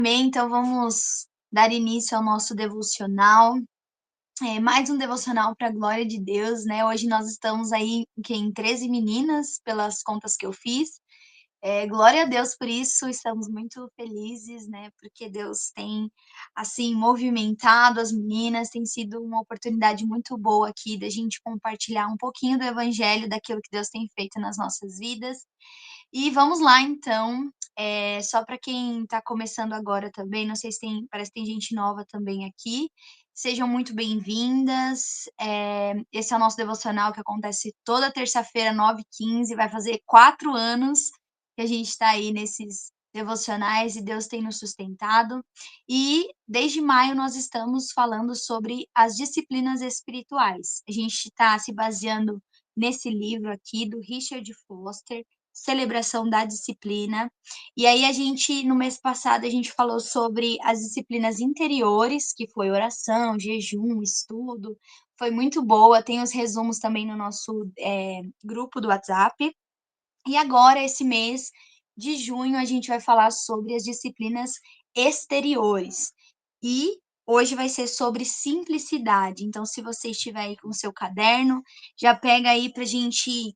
Amém, então vamos dar início ao nosso devocional. Mais um devocional para a glória de Deus, né? Hoje nós estamos aí em 13 meninas, pelas contas que eu fiz. Glória a Deus por isso, estamos muito felizes, né? Porque Deus tem, assim, movimentado as meninas, tem sido uma oportunidade muito boa aqui da gente compartilhar um pouquinho do Evangelho, daquilo que Deus tem feito nas nossas vidas. E vamos lá, então. Só para quem está começando agora também, não sei se tem, parece que tem gente nova também aqui. Sejam muito bem-vindas. Esse é o nosso devocional que acontece toda terça-feira, 9h15. Vai fazer 4 anos que a gente está aí nesses devocionais e Deus tem nos sustentado. E desde maio nós estamos falando sobre as disciplinas espirituais. A gente está se baseando nesse livro aqui do Richard Foster, Celebração da Disciplina. E aí no mês passado, a gente falou sobre as disciplinas interiores, que foi oração, jejum, estudo. Foi muito boa, tem os resumos também no nosso grupo do WhatsApp. E agora, esse mês de junho, a gente vai falar sobre as disciplinas exteriores. E hoje vai ser sobre simplicidade. Então, se você estiver aí com o seu caderno, já pega aí para a gente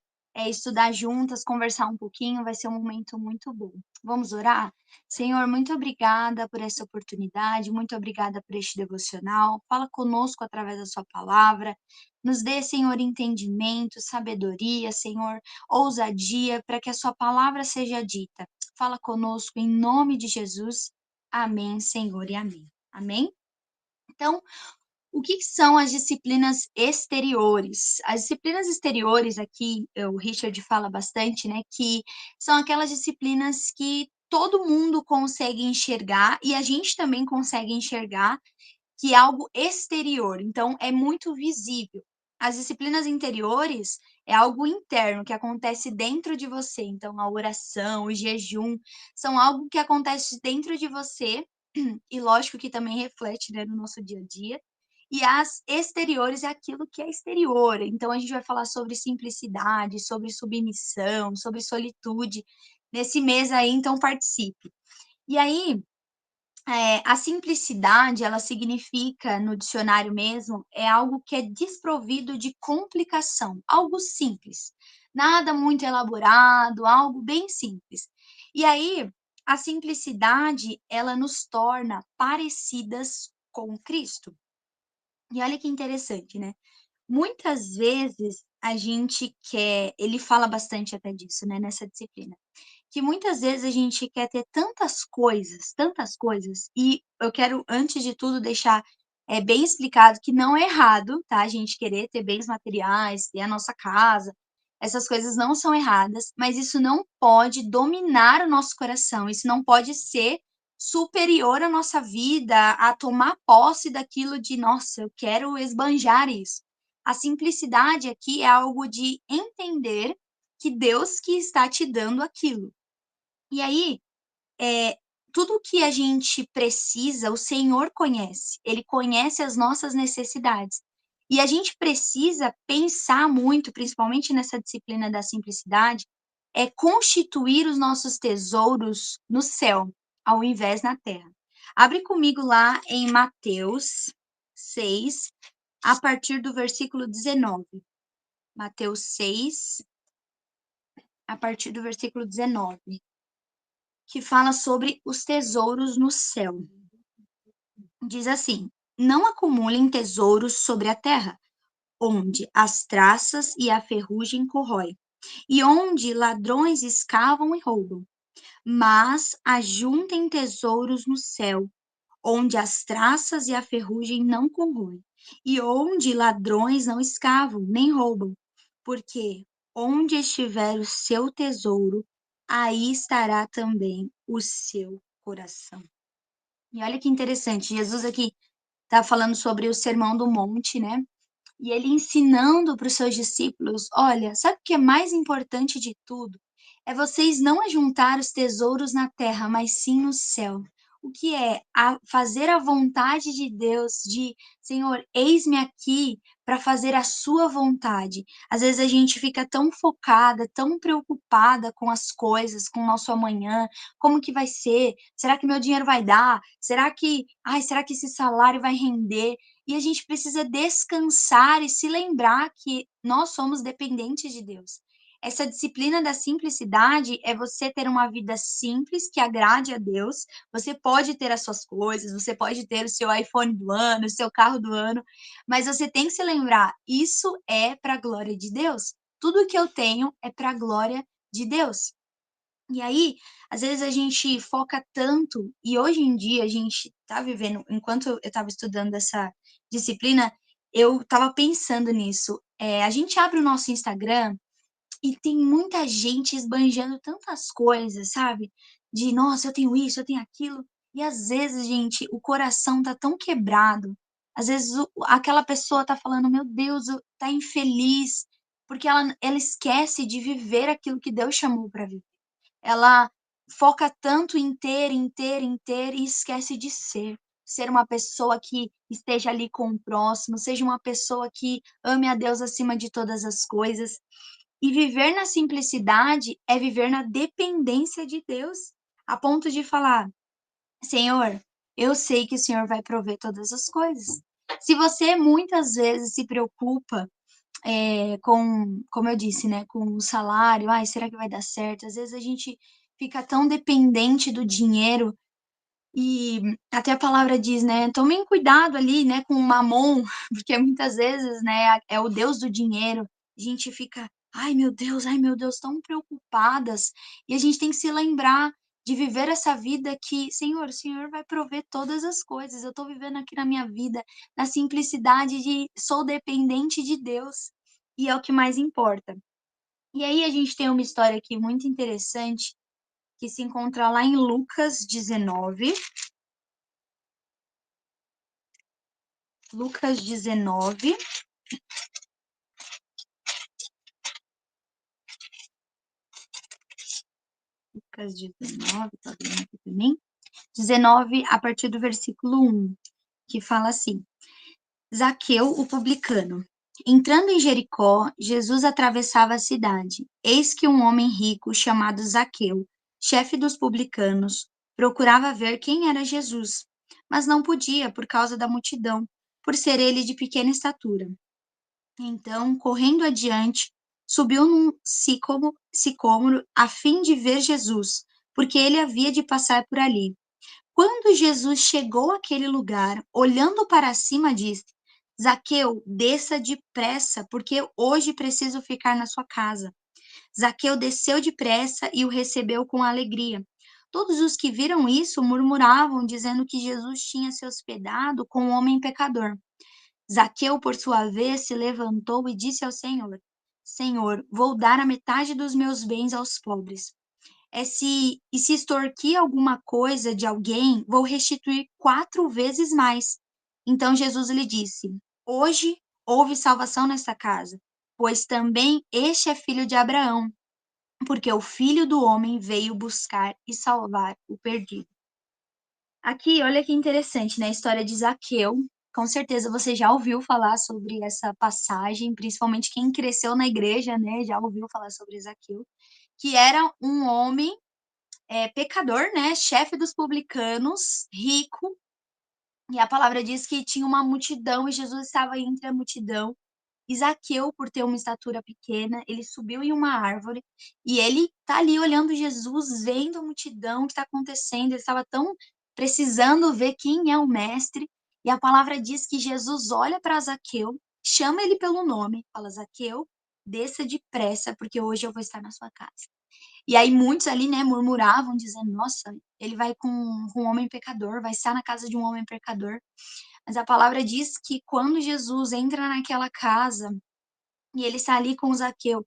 estudar juntas, conversar um pouquinho, vai ser um momento muito bom. Vamos orar? Senhor, muito obrigada por essa oportunidade, muito obrigada por este devocional. Fala conosco através da sua palavra. Nos dê, Senhor, entendimento, sabedoria, Senhor, ousadia, para que a sua palavra seja dita. Fala conosco em nome de Jesus. Amém, Senhor, e amém. Amém? Então, o que são as disciplinas exteriores? As disciplinas exteriores aqui, o Richard fala bastante, né, que são aquelas disciplinas que todo mundo consegue enxergar e a gente também consegue enxergar que é algo exterior, então é muito visível. As disciplinas interiores é algo interno que acontece dentro de você. Então, a oração, o jejum, são algo que acontece dentro de você, e lógico que também reflete, né, no nosso dia a dia. E as exteriores é aquilo que é exterior. Então, a gente vai falar sobre simplicidade, sobre submissão, sobre solitude. Nesse mês aí, então participe. E aí, a simplicidade, ela significa, no dicionário mesmo, é algo que é desprovido de complicação, algo simples, nada muito elaborado, algo bem simples. E aí, a simplicidade, ela nos torna parecidas com Cristo. E olha que interessante, né? Muitas vezes a gente quer, ele fala bastante até disso, né, nessa disciplina, que muitas vezes a gente quer ter tantas coisas, e eu quero, antes de tudo, deixar bem explicado que não é errado, tá? A gente querer ter bens materiais, ter a nossa casa, essas coisas não são erradas, mas isso não pode dominar o nosso coração, isso não pode ser superior à nossa vida, a tomar posse daquilo de, nossa, eu quero esbanjar isso. A simplicidade aqui é algo de entender que Deus que está te dando aquilo. E aí, tudo que a gente precisa, o Senhor conhece. Ele conhece as nossas necessidades. E a gente precisa pensar muito, principalmente nessa disciplina da simplicidade, é constituir os nossos tesouros no céu, ao invés na terra. Abre comigo lá em Mateus 6, a partir do versículo 19. Mateus 6, a partir do versículo 19. Que fala sobre os tesouros no céu. Diz assim: não acumulem tesouros sobre a terra, onde as traças e a ferrugem corroem, e onde ladrões escavam e roubam. Mas ajuntem tesouros no céu, onde as traças e a ferrugem não corroem, e onde ladrões não escavam nem roubam. Porque onde estiver o seu tesouro, aí estará também o seu coração. E olha que interessante, Jesus aqui está falando sobre o Sermão do Monte, né? E ele ensinando para os seus discípulos: olha, sabe o que é mais importante de tudo? É vocês não ajuntar os tesouros na terra, mas sim no céu. o que é a fazer a vontade de Deus, de Senhor, eis-me aqui para fazer a sua vontade. Às vezes a gente fica tão focada, tão preocupada com as coisas, com o nosso amanhã, como que vai ser? Será que meu dinheiro vai dar? Será que esse salário vai render? E a gente precisa descansar e se lembrar que nós somos dependentes de Deus. Essa disciplina da simplicidade é você ter uma vida simples que agrade a Deus. Você pode ter as suas coisas, você pode ter o seu iPhone do ano, o seu carro do ano, mas você tem que se lembrar, isso é para a glória de Deus. Tudo que eu tenho é para a glória de Deus. E aí, às vezes a gente foca tanto, e hoje em dia a gente tá vivendo, enquanto eu estava estudando essa disciplina, eu estava pensando nisso. A gente abre o nosso Instagram e tem muita gente esbanjando tantas coisas, sabe? De, nossa, eu tenho isso, eu tenho aquilo. E às vezes, gente, o coração tá tão quebrado. Às vezes aquela pessoa tá falando, meu Deus, tá infeliz, porque ela esquece de viver aquilo que Deus chamou para viver. Ela foca tanto em ter, em ter, em ter e esquece de ser. Ser uma pessoa que esteja ali com o próximo, seja uma pessoa que ame a Deus acima de todas as coisas. E viver na simplicidade é viver na dependência de Deus, a ponto de falar: Senhor, eu sei que o Senhor vai prover todas as coisas. Se você muitas vezes se preocupa como eu disse, né, com o salário, ai, será que vai dar certo? Às vezes a gente fica tão dependente do dinheiro e até a palavra diz, né, tomem cuidado ali, né, com o mamon, porque muitas vezes, né, é o Deus do dinheiro. A gente fica, ai meu Deus, tão preocupadas. E a gente tem que se lembrar de viver essa vida que, Senhor, o Senhor vai prover todas as coisas. Eu estou vivendo aqui na minha vida, na simplicidade de sou dependente de Deus. E é o que mais importa. E aí a gente tem uma história aqui muito interessante que se encontra lá em Lucas 19. Lucas 19. Lucas 19, tô abrindo aqui também. 19, a partir do versículo 1, que fala assim: Zaqueu, o publicano. Entrando em Jericó, Jesus atravessava a cidade. Eis que um homem rico, chamado Zaqueu, chefe dos publicanos, procurava ver quem era Jesus, mas não podia por causa da multidão, por ser ele de pequena estatura. Então, correndo adiante, subiu num sicômoro a fim de ver Jesus, porque ele havia de passar por ali. Quando Jesus chegou àquele lugar, olhando para cima, disse: Zaqueu, desça depressa, porque hoje preciso ficar na sua casa. Zaqueu desceu depressa e o recebeu com alegria. Todos os que viram isso murmuravam, dizendo que Jesus tinha se hospedado com um homem pecador. Zaqueu, por sua vez, se levantou e disse ao Senhor: Senhor, vou dar a metade dos meus bens aos pobres. Se extorquir alguma coisa de alguém, vou restituir 4 vezes mais. Então Jesus lhe disse: Hoje houve salvação nesta casa, pois também este é filho de Abraão, porque o Filho do Homem veio buscar e salvar o perdido. Aqui, olha que interessante, né? A história de Zaqueu. Com certeza você já ouviu falar sobre essa passagem, principalmente quem cresceu na igreja, né? Já ouviu falar sobre Zaqueu, que era um homem pecador, né? Chefe dos publicanos, rico. E a palavra diz que tinha uma multidão e Jesus estava entre a multidão. E Zaqueu, por ter uma estatura pequena, ele subiu em uma árvore e ele tá ali olhando Jesus, vendo a multidão, o que está acontecendo. Ele estava tão precisando ver quem é o mestre. E a palavra diz que Jesus olha para Zaqueu, chama ele pelo nome, fala: Zaqueu, desça depressa, porque hoje eu vou estar na sua casa. E aí muitos ali, né, murmuravam, dizendo: Nossa, ele vai com um homem pecador, vai estar na casa de um homem pecador. Mas a palavra diz que quando Jesus entra naquela casa e ele está ali com Zaqueu,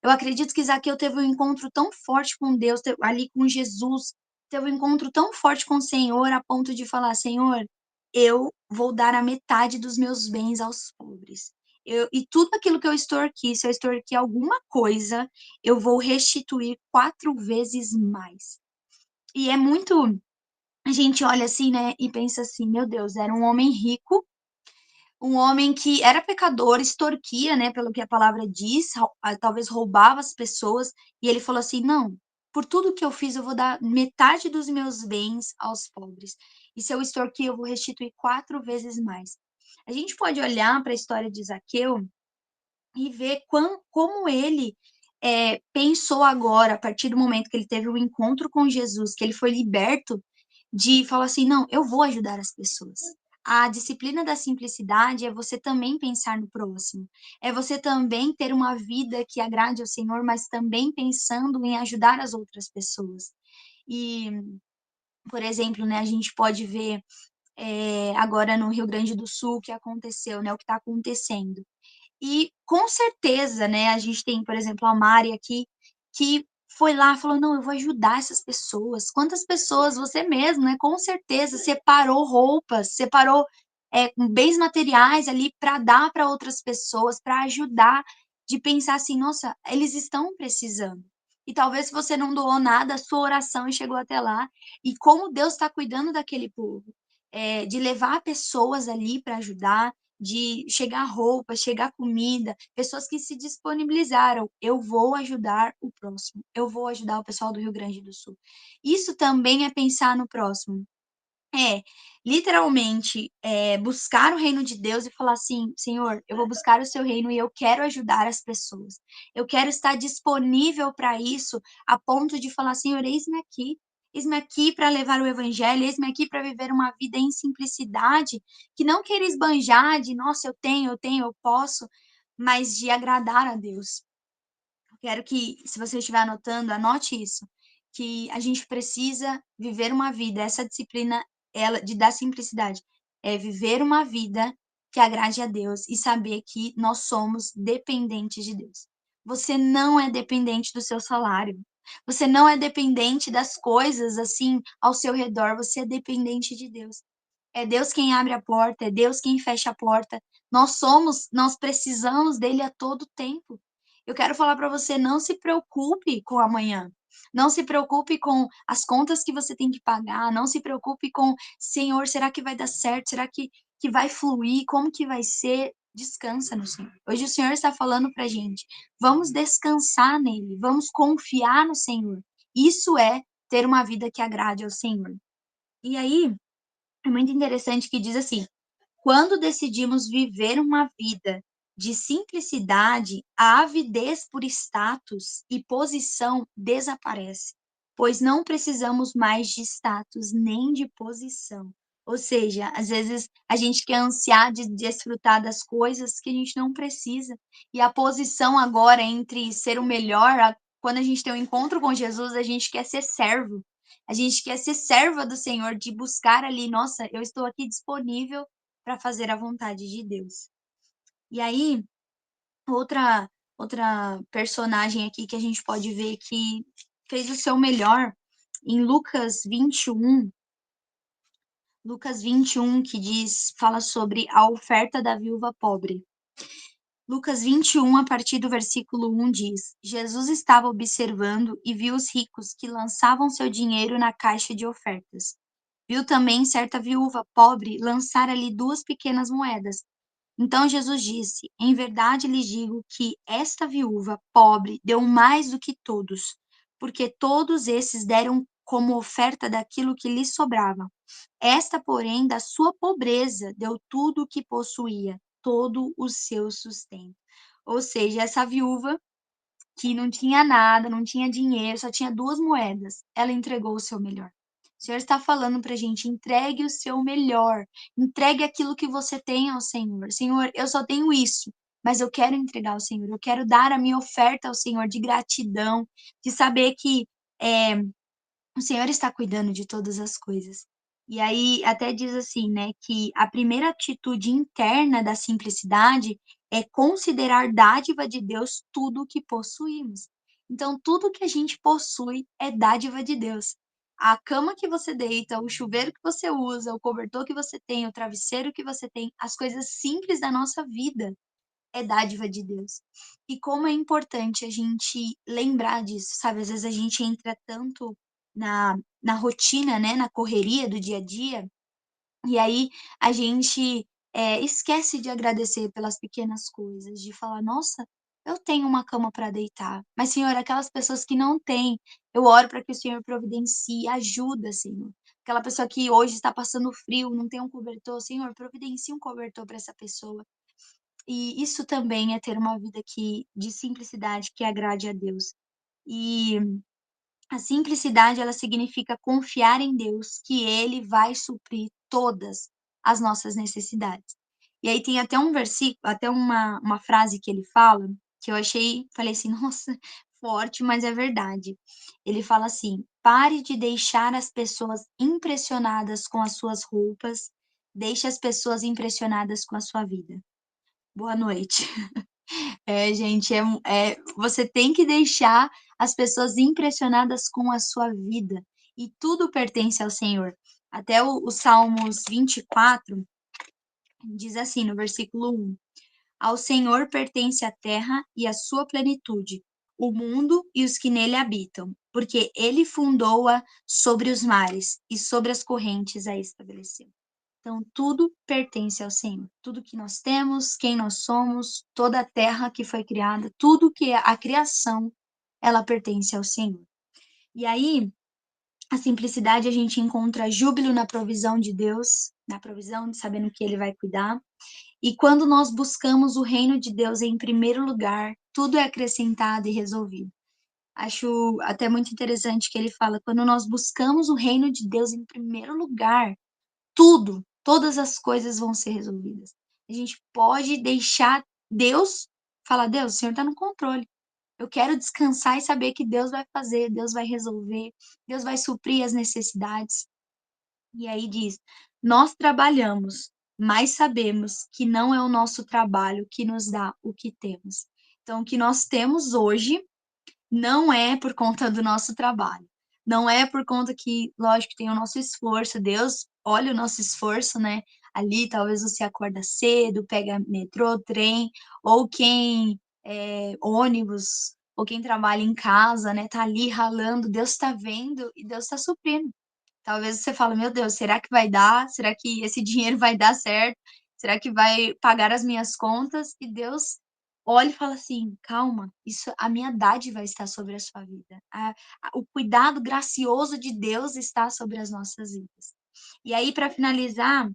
eu acredito que Zaqueu teve um encontro tão forte com Deus, ali com Jesus, teve um encontro tão forte com o Senhor, a ponto de falar: Senhor, eu vou dar a metade dos meus bens aos pobres. E tudo aquilo que eu extorqui, se eu extorqui alguma coisa, eu vou restituir 4 vezes mais. E é muito a gente olha assim, né, e pensa assim: "Meu Deus, era um homem rico, um homem que era pecador, extorquia, né, pelo que a palavra diz, talvez roubava as pessoas", e ele falou assim: "Não, por tudo que eu fiz, eu vou dar metade dos meus bens aos pobres. E se eu extorquir, eu vou restituir 4 vezes mais". A gente pode olhar para a história de Zaqueu e ver como ele, pensou agora, a partir do momento que ele teve o encontro com Jesus, que ele foi liberto, de falar assim: "Não, eu vou ajudar as pessoas". A disciplina da simplicidade é você também pensar no próximo, é você também ter uma vida que agrade ao Senhor, mas também pensando em ajudar as outras pessoas. E, por exemplo, né, a gente pode ver, agora no Rio Grande do Sul o que aconteceu, né, o que está acontecendo. E com certeza, né, a gente tem, por exemplo, a Mari aqui, que foi lá, falou: "Não, eu vou ajudar essas pessoas". Quantas pessoas você mesmo, né, com certeza separou roupas, separou, bens materiais ali para dar para outras pessoas, para ajudar, de pensar assim: "Nossa, eles estão precisando". E talvez se você não doou nada, a sua oração chegou até lá, e como Deus está cuidando daquele povo, de levar pessoas ali para ajudar, de chegar roupa, chegar comida, pessoas que se disponibilizaram. Eu vou ajudar o próximo, eu vou ajudar o pessoal do Rio Grande do Sul. Isso também é pensar no próximo. É, literalmente, buscar o reino de Deus e falar assim: "Senhor, eu vou buscar o seu reino e eu quero ajudar as pessoas. Eu quero estar disponível para isso, a ponto de falar: Senhor, eis-me aqui para levar o evangelho, eis-me aqui para viver uma vida em simplicidade, que não queira esbanjar de: 'Nossa, eu tenho, eu posso'", mas de agradar a Deus. Quero que, se você estiver anotando, anote isso, que a gente precisa viver uma vida, essa disciplina, ela da simplicidade, é viver uma vida que agrade a Deus e saber que nós somos dependentes de Deus. Você não é dependente do seu salário. Você não é dependente das coisas assim ao seu redor, você é dependente de Deus. É Deus quem abre a porta, é Deus quem fecha a porta. Nós precisamos dele a todo tempo. Eu quero falar para você, não se preocupe com amanhã. Não se preocupe com as contas que você tem que pagar, não se preocupe com: "Senhor, será que vai dar certo? Será que vai fluir? Como que vai ser?". Descansa no Senhor. Hoje o Senhor está falando pra gente: vamos descansar nele, vamos confiar no Senhor. Isso é ter uma vida que agrade ao Senhor. E aí, é muito interessante que diz assim: quando decidimos viver uma vida de simplicidade, a avidez por status e posição desaparece, pois não precisamos mais de status nem de posição. Ou seja, às vezes a gente quer ansiar de desfrutar das coisas que a gente não precisa. E a posição agora entre ser o melhor, quando a gente tem um encontro com Jesus, a gente quer ser servo. A gente quer ser serva do Senhor, de buscar ali, nossa, eu estou aqui disponível para fazer a vontade de Deus. E aí, outra outra personagem aqui que a gente pode ver que fez o seu melhor em Lucas 21, que fala sobre a oferta da viúva pobre. Lucas 21, a partir do versículo 1 diz: Jesus estava observando e viu os ricos que lançavam seu dinheiro na caixa de ofertas. Viu também certa viúva pobre lançar ali 2 pequenas moedas. Então Jesus disse: Em verdade lhes digo que esta viúva pobre deu mais do que todos, porque todos esses deram como oferta daquilo que lhes sobrava. Esta, porém, da sua pobreza, deu tudo o que possuía, todo o seu sustento. Ou seja, essa viúva que não tinha nada, não tinha dinheiro, só tinha 2 moedas, ela entregou o seu melhor. O Senhor está falando para a gente: entregue o seu melhor, entregue aquilo que você tem ao Senhor. Senhor, eu só tenho isso, mas eu quero entregar ao Senhor, eu quero dar a minha oferta ao Senhor de gratidão, de saber que é, o Senhor está cuidando de todas as coisas. E aí até diz assim, né, que a primeira atitude interna da simplicidade é considerar dádiva de Deus tudo o que possuímos. Então, tudo que a gente possui é dádiva de Deus. A cama que você deita, o chuveiro que você usa, o cobertor que você tem, o travesseiro que você tem, as coisas simples da nossa vida é dádiva de Deus. E como é importante a gente lembrar disso, sabe? Às vezes a gente entra tanto na rotina, né, na correria do dia a dia, e aí a gente, esquece de agradecer pelas pequenas coisas, de falar: "Nossa, eu tenho uma cama para deitar". Mas, Senhor, aquelas pessoas que não têm, eu oro para que o Senhor providencie, ajuda, Senhor. Aquela pessoa que hoje está passando frio, não tem um cobertor, Senhor, providencie um cobertor para essa pessoa. E isso também é ter uma vida de simplicidade que agrade a Deus. E a simplicidade, ela significa confiar em Deus, que Ele vai suprir todas as nossas necessidades. E aí tem até um versículo, até uma frase que ele fala, que eu falei assim: "Nossa, forte, mas é verdade". Ele fala assim: "Pare de deixar as pessoas impressionadas com as suas roupas, deixe as pessoas impressionadas com a sua vida". Boa noite. É, gente, você tem que deixar as pessoas impressionadas com a sua vida, e tudo pertence ao Senhor. Até o Salmos 24 diz assim, no versículo 1: "Ao Senhor pertence a terra e a sua plenitude, o mundo e os que nele habitam, porque ele fundou-a sobre os mares e sobre as correntes a estabeleceu". Então, tudo pertence ao Senhor. Tudo que nós temos, quem nós somos, toda a terra que foi criada, tudo que é a criação, ela pertence ao Senhor. E aí, a simplicidade, a gente encontra júbilo na provisão de Deus, na provisão de sabendo que Ele vai cuidar. E quando nós buscamos o reino de Deus em primeiro lugar, tudo é acrescentado e resolvido. Acho até muito interessante que ele fala: quando nós buscamos o reino de Deus em primeiro lugar, todas as coisas vão ser resolvidas. A gente pode deixar Deus falar: "Deus, o Senhor está no controle. Eu quero descansar e saber que Deus vai fazer, Deus vai resolver, Deus vai suprir as necessidades". E aí diz: "Nós trabalhamos, mas sabemos que não é o nosso trabalho que nos dá o que temos". Então, o que nós temos hoje não é por conta do nosso trabalho, não é por conta que, lógico, tem o nosso esforço, Deus olha o nosso esforço, né, ali talvez você acorda cedo, pega metrô, trem, ou quem, ônibus, ou quem trabalha em casa, né, tá ali ralando, Deus tá vendo e Deus tá suprindo. Talvez você fala: "Meu Deus, será que vai dar? Será que esse dinheiro vai dar certo? Será que vai pagar as minhas contas?" E Deus olha e fala assim: "Calma, isso a minha dádiva está sobre a sua vida. O cuidado gracioso de Deus está sobre as nossas vidas". E aí, para finalizar,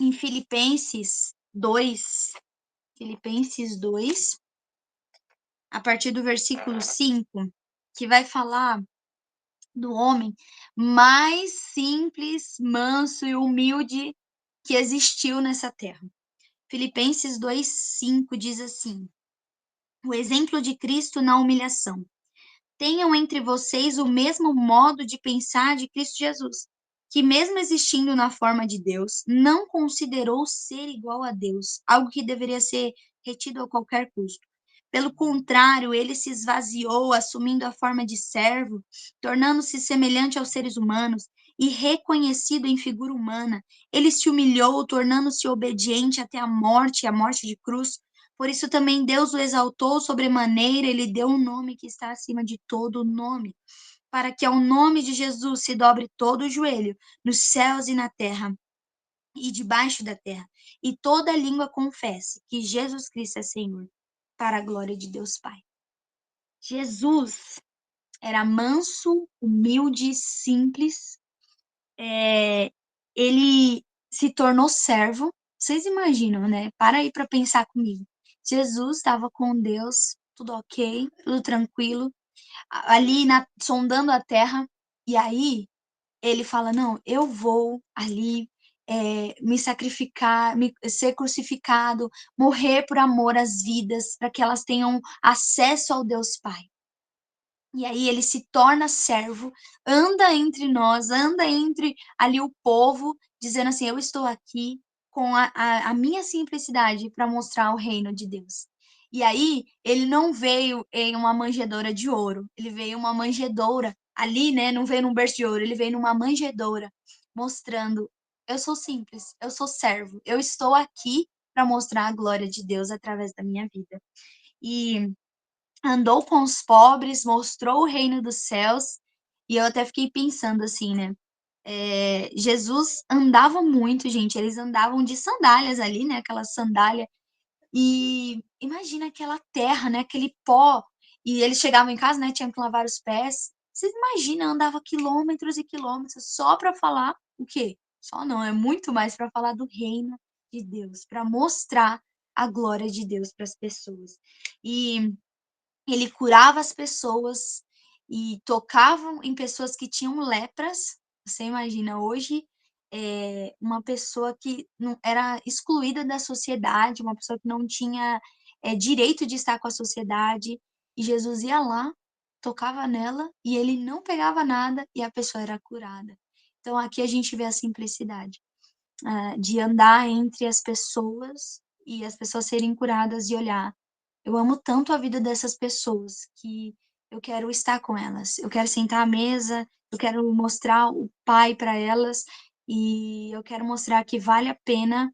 em Filipenses 2, a partir do versículo 5, que vai falar do homem mais simples, manso e humilde que existiu nessa terra. Filipenses 2:5 diz assim: "O exemplo de Cristo na humilhação. Tenham entre vocês o mesmo modo de pensar de Cristo Jesus, que mesmo existindo na forma de Deus, não considerou ser igual a Deus, algo que deveria ser retido a qualquer custo. Pelo contrário, ele se esvaziou, assumindo a forma de servo, tornando-se semelhante aos seres humanos e reconhecido em figura humana. Ele se humilhou, tornando-se obediente até a morte de cruz. Por isso também Deus o exaltou sobremaneira, ele deu um nome que está acima de todo nome, para que ao nome de Jesus se dobre todo o joelho, nos céus e na terra e debaixo da terra, e toda língua confesse que Jesus Cristo é Senhor, para a glória de Deus Pai. Jesus era manso, humilde, simples, ele se tornou servo. Vocês imaginam, né? Para aí para pensar comigo. Jesus estava com Deus, tudo ok, tudo tranquilo, ali sondando a terra, e aí ele fala: "Não, eu vou ali me sacrificar, ser crucificado, morrer por amor às vidas, para que elas tenham acesso ao Deus Pai". E aí ele se torna servo, anda entre nós, anda entre ali o povo, dizendo assim: "Eu estou aqui com a minha simplicidade para mostrar o reino de Deus". E aí ele não veio em uma manjedoura de ouro, ele veio em uma manjedoura ali, né, não veio num berço de ouro, ele veio numa manjedoura, mostrando: "Eu sou simples, eu sou servo, eu estou aqui para mostrar a glória de Deus através da minha vida". E andou com os pobres, mostrou o reino dos céus E eu até fiquei pensando assim, né? Jesus andava muito, gente. Eles andavam de sandálias ali, né? Aquela sandália. E imagina aquela terra, né? Aquele pó. E eles chegavam em casa, né? Tinham que lavar os pés. Vocês imaginam, andava quilômetros e quilômetros só para falar o quê? Só não, é muito mais para falar do reino de Deus, para mostrar a glória de Deus para as pessoas. E ele curava as pessoas e tocava em pessoas que tinham lepras. Você imagina hoje uma pessoa que não, era excluída da sociedade, uma pessoa que não tinha direito de estar com a sociedade, e Jesus ia lá, tocava nela e ele não pegava nada e a pessoa era curada. Então aqui a gente vê a simplicidade de andar entre as pessoas e as pessoas serem curadas e olhar. Eu amo tanto a vida dessas pessoas que eu quero estar com elas. Eu quero sentar à mesa, eu quero mostrar o Pai para elas e eu quero mostrar que vale a pena.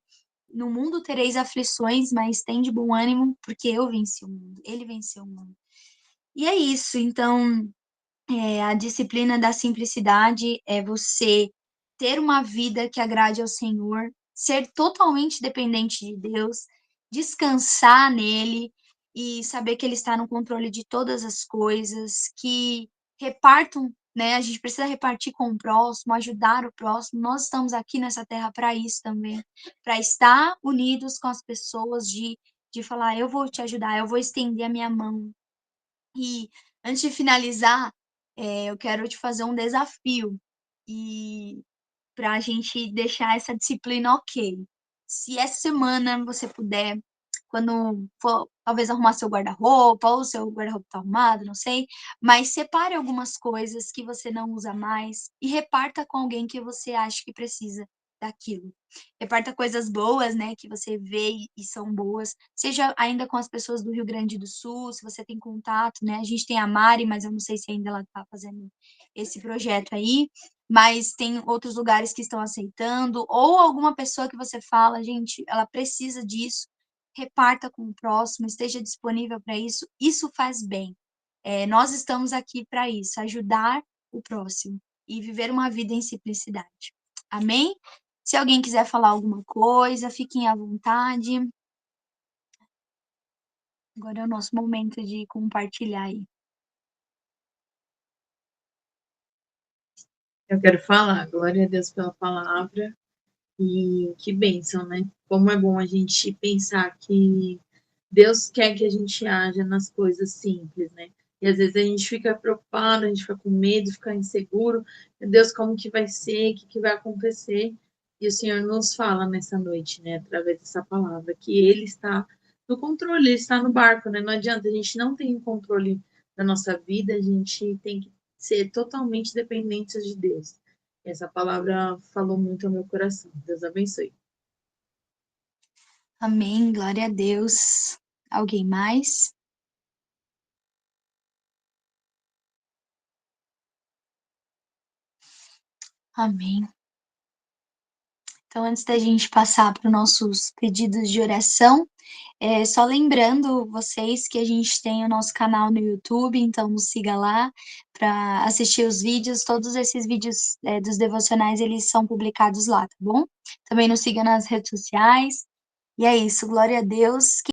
No mundo tereis aflições, mas tem de bom ânimo, porque eu venci o mundo. Ele venceu o mundo. E é isso. Então, a disciplina da simplicidade é você ter uma vida que agrade ao Senhor, ser totalmente dependente de Deus, descansar nele e saber que ele está no controle de todas as coisas, que repartam, né? A gente precisa repartir com o próximo, ajudar o próximo. Nós estamos aqui nessa terra para isso também, para estar unidos com as pessoas, de falar, eu vou te ajudar, eu vou estender a minha mão, e antes de finalizar, eu quero te fazer um desafio e para a gente deixar essa disciplina ok. Se essa semana você puder, quando for talvez arrumar seu guarda-roupa, ou seu guarda-roupa tá arrumado, não sei, mas separe algumas coisas que você não usa mais e reparta com alguém que você acha que precisa daquilo. Reparta coisas boas, né, que você vê e são boas, seja ainda com as pessoas do Rio Grande do Sul, se você tem contato, né? A gente tem a Mari, mas eu não sei se ainda ela tá fazendo esse projeto aí, mas tem outros lugares que estão aceitando, ou alguma pessoa que você fala, gente, ela precisa disso, reparta com o próximo, esteja disponível para isso, isso faz bem. Nós estamos aqui para isso, ajudar o próximo e viver uma vida em simplicidade. Amém? Se alguém quiser falar alguma coisa, fiquem à vontade. Agora é o nosso momento de compartilhar aí. Eu quero falar, glória a Deus pela palavra e que bênção, né? Como é bom a gente pensar que Deus quer que a gente haja nas coisas simples, né? E às vezes a gente fica preocupado, a gente fica com medo, fica inseguro. Meu Deus, como que vai ser? O que que vai acontecer? E o Senhor nos fala nessa noite, né, através dessa palavra, que Ele está no controle, Ele está no barco, né? Não adianta, a gente não tem o controle da nossa vida, a gente tem que ser totalmente dependente de Deus. Essa palavra falou muito ao meu coração. Deus abençoe. Amém, glória a Deus. Alguém mais? Amém. Então, antes da gente passar para os nossos pedidos de oração, só lembrando vocês que a gente tem o nosso canal no YouTube, então nos siga lá para assistir os vídeos. Todos esses vídeos dos devocionais, eles são publicados lá, tá bom? Também nos siga nas redes sociais. E é isso, glória a Deus.